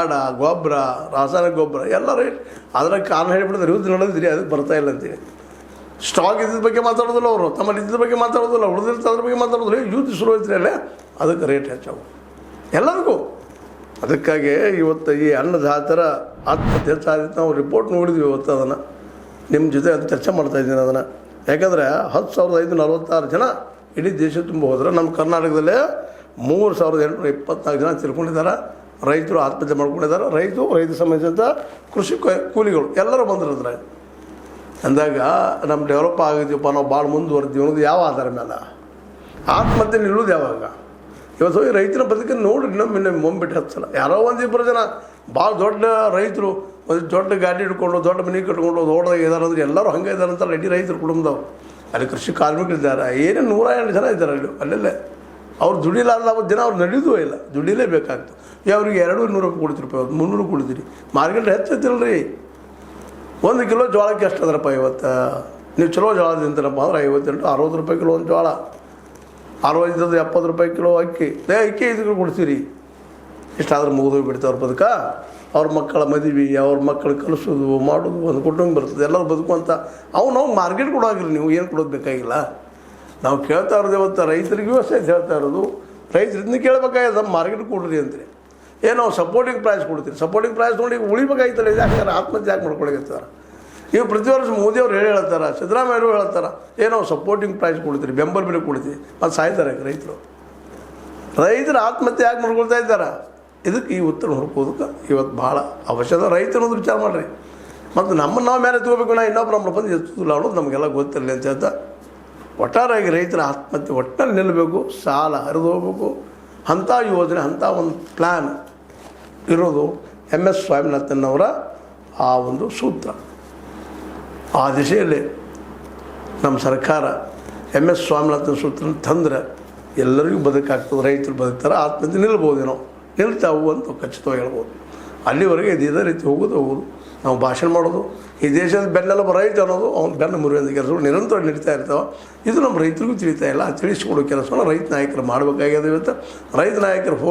ಕಾಡ ಗೊಬ್ಬರ ರಾಸಾಯನಿಕ ಗೊಬ್ಬರ ಎಲ್ಲ ರೇಟ್ ಅದರ ಕಾರಣ ಹೇಳಿಬಿಟ್ಟಿದ್ರೆ ಯುದ್ಧ ನಡೆದಿರಿ ಅದಕ್ಕೆ ಬರ್ತಾಯಿಲ್ಲ ಅಂತೇಳಿ. ಸ್ಟಾಕ್ ಇದ್ದ ಬಗ್ಗೆ ಮಾತಾಡೋದಿಲ್ಲ ಅವರು, ತಮ್ಮಲ್ಲಿ ಇದ್ದ ಬಗ್ಗೆ ಮಾತಾಡೋದಿಲ್ಲ, ಉಳಿದಿರ್ತ ಅದ್ರ ಬಗ್ಗೆ ಮಾತಾಡೋದಿಲ್ಲ. ಯುದ್ಧ ಶುರು ಹೋಯ್ತು ಅಲ್ಲೇ ಅದಕ್ಕೆ ರೇಟ್ ಹೆಚ್ಚಾವು ಎಲ್ಲರಿಗೂ. ಅದಕ್ಕಾಗಿ ಇವತ್ತು ಈ ಅನ್ನದಾತರ ಆತ್ಮಹತ್ಯೆ ಹೆಚ್ಚಾದಿತ್ತು. ನಾವು ರಿಪೋರ್ಟ್ ನೋಡಿದ್ವಿ ಇವತ್ತು, ಅದನ್ನು ನಿಮ್ಮ ಜೊತೆ ಅದು ಚರ್ಚೆ ಮಾಡ್ತಾಯಿದ್ದೀನಿ ಅದನ್ನು. ಯಾಕಂದರೆ 10,546 ಜನ ಇಡೀ ದೇಶ ತುಂಬ ಹೋದ್ರೆ, ನಮ್ಮ ಕರ್ನಾಟಕದಲ್ಲೇ 3,824 ಜನ ತಿಳ್ಕೊಂಡಿದ್ದಾರೆ. ರೈತರು ಆತ್ಮಹತ್ಯೆ ಮಾಡ್ಕೊಂಡಿದ್ದಾರೆ. ರೈತ ಸಂಬಂಧಿಸಿದಂಥ ಕೃಷಿ ಕೂಲಿಗಳು ಎಲ್ಲರೂ ಬಂದಿರೋದ್ರೆ ಅಂದಾಗ ನಮ್ಮ ಡೆವಲಪ್ ಆಗಿದ್ದೀವಪ್ಪ, ನಾವು ಭಾಳ ಮುಂದುವರೆದೀವಿ ಅನ್ನೋದು ಯಾವ ಆಧಾರ ಮೇಲೆ? ಆತ್ಮಹತ್ಯೆ ನಿಲ್ಲೋದು ಯಾವಾಗ? ಇವತ್ತು ಹೋಗಿ ರೈತನ ಬದುಕನ್ನು ನೋಡಿ ಇನ್ನೊಮ್ಮೆ ಮೊಂಬಿಟ್ಟು ಹತ್ತಲ್ಲ. ಯಾರೋ ಒಂದಿಬ್ಬರು ಜನ ಭಾಳ ದೊಡ್ಡ ರೈತರು ಒಂದು ದೊಡ್ಡ ಗಾಡಿ ಹಿಡ್ಕೊಂಡು ದೊಡ್ಡ ಮನೆ ಕಟ್ಕೊಂಡು ದೊಡ್ಡದಾಗಿ ಇದ್ದಾರೆ ಅಂದ್ರೆ ಎಲ್ಲರೂ ಹಂಗೆ ಇದ್ದಾರೆ ಅಂತಲ್ಲ ಇಡೀ ರೈತರು ಕುಟುಂಬದವ್ರು. ಅಲ್ಲಿ ಕೃಷಿ ಕಾರ್ಮಿಕರಿದ್ದಾರೆ, ಏನೇನು 108 ಜನ ಇದ್ದಾರೆ ಅಲ್ಲೆಲ್ಲೇ. ಅವ್ರು ದುಡಿಲಾರ್ದ ಅವತ್ತು ದಿನ ಅವ್ರು ನಡೆಯೋದು ಇಲ್ಲ, ದುಡಿಲೇಬೇಕಾಗ್ತದೆ. ಅವ್ರಿಗೆ 200 ರೂಪಾಯಿ ಕೊಡ್ತೀರಪ್ಪ, 300 ಕೊಡ್ತೀರಿ. ಮಾರ್ಕೆಟ್ ಹೆಚ್ಚತ್ತಿಲ್ಲ. 1 ಕಿಲೋ ಜೋಳಕ್ಕೆ ಎಷ್ಟು ಅದರಪ್ಪ ಇವತ್ತು? ನೀವು ಚಲೋ ಜೋಳ ತಿಂತೀರಪ್ಪ ಅಂದ್ರೆ 58 60 ರೂಪಾಯಿ ಕಿಲೋ ಒಂದು ಜೋಳ, 65 70 ರೂಪಾಯಿ ಕಿಲೋ ಅಕ್ಕಿ. ಅಕ್ಕಿ 5 ಕೊಡ್ತೀರಿ. ಇಷ್ಟಾದ್ರೆ ಮುಗಿದು ಬಿಡ್ತಾವ್ರ ಬದುಕ. ಅವ್ರ ಮಕ್ಕಳ ಮದುವೆ, ಅವ್ರ ಮಕ್ಕಳು ಕಲಿಸೋದು ಮಾಡೋದು, ಒಂದು ಕುಟುಂಬ ಬರ್ತದೆ, ಎಲ್ಲರೂ ಬದುಕುವಂಥ. ನಾವು ಮಾರ್ಕೆಟ್ ಕೊಡೋಗಿಲ್ಲ, ನೀವು ಏನು ಕೊಡೋದು ಬೇಕಾಗಿಲ್ಲ. ನಾವು ಕೇಳ್ತಾ ಇರೋದು ಇವತ್ತು ರೈತರಿಗೂ ಅಷ್ಟೇ ಹೇಳ್ತಾ ಇರೋದು. ರೈತರಿಂದ ಕೇಳಬೇಕಾಗಿದೆ ನಮ್ಮ ಮಾರ್ಕೆಟ್ ಕೊಡ್ರಿ ಅಂತೀರಿ. ಏನೋ ಸಪೋರ್ಟಿಂಗ್ ಪ್ರೈಸ್ ಕೊಡ್ತೀರಿ. ಸಪೋರ್ಟಿಂಗ್ ಪ್ರೈಸ್ ನೋಡಿ ಉಳಿಬೇಕಾಗಿತ್ತಲ್ಲ. ಯಾಕೆ ಆತ್ಮಹತ್ಯೆ ಯಾಕೆ ಮಾಡ್ಕೊಳಕತ್ತಾರೆ? ಇವು ಪ್ರತಿ ವರ್ಷ ಮೋದಿಯವ್ರು ಹೇಳ್ತಾರೆ, ಸಿದ್ದರಾಮಯ್ಯರು ಹೇಳ್ತಾರೆ, ಏನೋ ಸಪೋರ್ಟಿಂಗ್ ಪ್ರೈಸ್ ಕೊಡ್ತೀರಿ, ಬೆಂಬಲ ಬೆಲೆ ಕೊಡ್ತೀವಿ. ಮತ್ತು ಸಾಯ್ತಾರೆ ರೈತರು ಆತ್ಮಹತ್ಯೆ ಯಾಕೆ ಮಾಡ್ಕೊಳ್ತಾ ಇದ್ದಾರೆ? ಇದಕ್ಕೆ ಈ ಉತ್ತರ ಹುಡುಕೋದಕ್ಕೆ ಇವತ್ತು ಭಾಳ ಅವಶ್ಯಕ. ರೈತರು ಅನ್ನೋದು ವಿಚಾರ ಮಾಡಿರಿ. ಮತ್ತು ನಮ್ಮನ್ನು ನಾವು ಮೇಲೆ ತಗೋಬೇಕು, ನಾ ಇನ್ನೊಬ್ರು ನಮ್ಮ ಬಂದು ಎತ್ತುದಿಲ್ಲ ಅನ್ನೋದು ನಮಗೆಲ್ಲ ಗೊತ್ತಿರಲಿ ಅಂತ ಹೇಳ್ತಾ, ಒಟ್ಟಾರೆಯಾಗಿ ರೈತರ ಆತ್ಮಹತ್ಯೆ ಒಟ್ಟಲ್ಲಿ ನಿಲ್ಲಬೇಕು, ಸಾಲ ಹರಿದು ಹೋಗ್ಬೇಕು. ಅಂಥ ಯೋಜನೆ, ಅಂಥ ಒಂದು ಪ್ಲ್ಯಾನ್ ಇರೋದು MS ಸ್ವಾಮಿನಾಥನ್ನವರ ಆ ಒಂದು ಸೂತ್ರ. ಆ ದಿಶೆಯಲ್ಲಿ ನಮ್ಮ ಸರ್ಕಾರ MS ಸ್ವಾಮಿನಾಥನ್ ಸೂತ್ರ ತಂದರೆ ಎಲ್ಲರಿಗೂ ಬದುಕಾಗ್ತದೆ. ರೈತರು ಬದುಕ್ತಾರೆ, ಆತ್ಮಹತ್ಯೆ ನಿಲ್ಬೋದೇನೋ, ನಿಲ್ತಾವು ಅಂತ ಖಚಿತವಾಗಿ ಹೇಳ್ಬೋದು. ಅಲ್ಲಿವರೆಗೆ ಇದೇ ರೀತಿ ಹೋಗೋದು ನಾವು ಭಾಷಣ ಮಾಡೋದು. ಈ ದೇಶದ ಬೆನ್ನೆಲ್ಲ ರೈತ ಅನ್ನೋದು ಅವ್ನು ಬೆನ್ನು ಮುರಿಯುವಂಥ ಕೆಲಸಗಳು ನಿರಂತರ ನಡೀತಾ ಇರ್ತಾವೆ. ಇದು ನಮ್ಮ ರೈತರಿಗೂ ತಿಳಿತಾ ಇಲ್ಲ. ತಿಳಿಸ್ಕೊಡೋ ಕೆಲಸವನ್ನು ರೈತ ನಾಯಕರು ಮಾಡಬೇಕಾಗ್ಯದ. ಇವತ್ತು ರೈತ ನಾಯಕರು